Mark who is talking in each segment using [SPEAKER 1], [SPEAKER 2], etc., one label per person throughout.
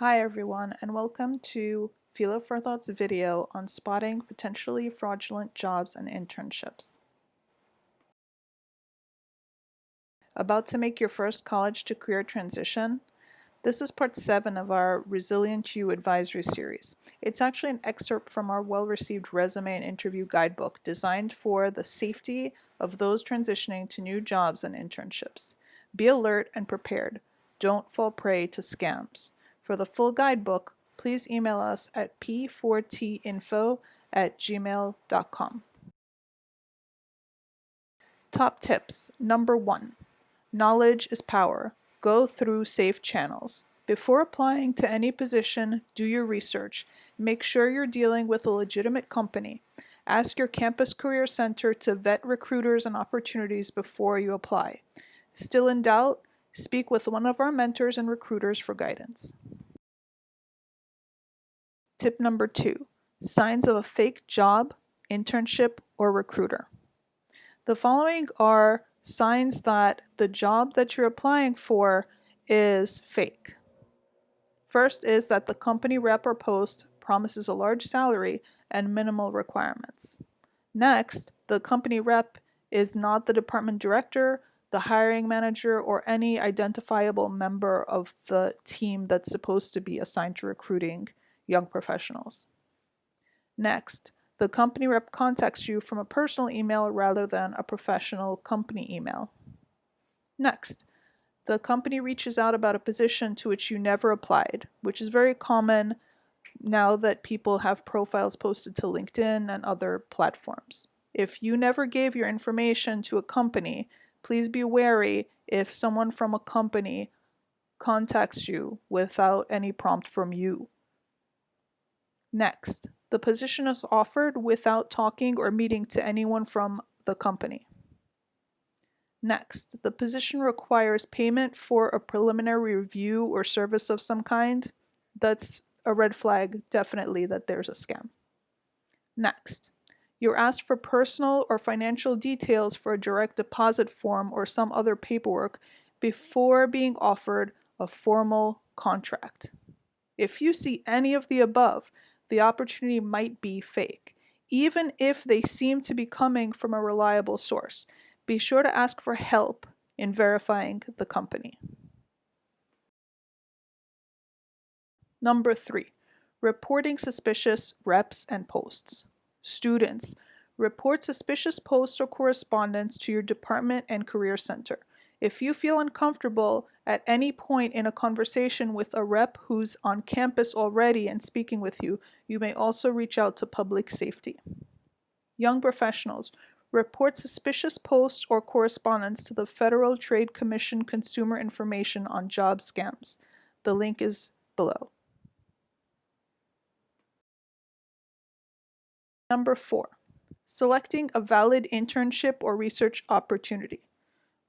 [SPEAKER 1] Hi everyone, and welcome to Philo for Thought's video on spotting potentially fraudulent jobs and internships. About to make your first college to career transition? This is part 7 of our Resilient You advisory series. It's actually an excerpt from our well-received resume and interview guidebook designed for the safety of those transitioning to new jobs and internships. Be alert and prepared. Don't fall prey to scams. For the full guidebook, please email us at p4tinfo@gmail.com. Top tips. Number 1. Knowledge is power. Go through safe channels. Before applying to any position, do your research. Make sure you're dealing with a legitimate company. Ask your campus career center to vet recruiters and opportunities before you apply. Still in doubt? Speak with one of our mentors and recruiters for guidance. Tip number 2. Signs of a fake job, internship, or recruiter. The following are signs that the job that you're applying for is fake. First is that the company rep or post promises a large salary and minimal requirements. Next, the company rep is not the department director, the hiring manager, or any identifiable member of the team that's supposed to be assigned to recruiting young professionals. Next, the company rep contacts you from a personal email rather than a professional company email. Next, the company reaches out about a position to which you never applied, which is very common now that people have profiles posted to LinkedIn and other platforms. If you never gave your information to a company, please be wary if someone from a company contacts you without any prompt from you. Next, the position is offered without talking or meeting to anyone from the company. Next, the position requires payment for a preliminary review or service of some kind. That's a red flag, definitely, that there's a scam. Next, you're asked for personal or financial details for a direct deposit form or some other paperwork before being offered a formal contract. If you see any of the above, the opportunity might be fake, even if they seem to be coming from a reliable source. Be sure to ask for help in verifying the company. Number 3, reporting suspicious reps and posts. Students, report suspicious posts or correspondence to your department and career center. If you feel uncomfortable at any point in a conversation with a rep who's on campus already and speaking with you, you may also reach out to public safety. Young professionals, report suspicious posts or correspondence to the Federal Trade Commission Consumer Information on Job Scams. The link is below. Number 4, selecting a valid internship or research opportunity.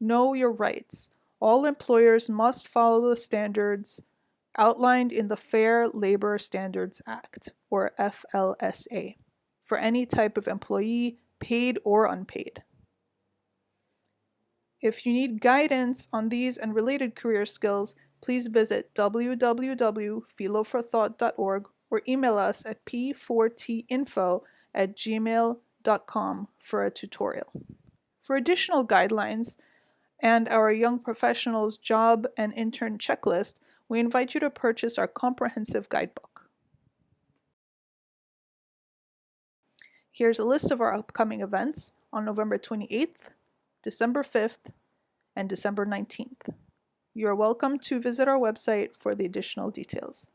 [SPEAKER 1] Know your rights. All employers must follow the standards outlined in the Fair Labor Standards Act, or FLSA, for any type of employee, paid or unpaid. If you need guidance on these and related career skills, please visit www.philoforthought.org or email us at p4tinfo@gmail.com for a tutorial. For additional guidelines and our young professionals job and intern checklist, we invite you to purchase our comprehensive guidebook. Here's a list of our upcoming events on November 28th, December 5th, and December 19th. You are welcome to visit our website for the additional details.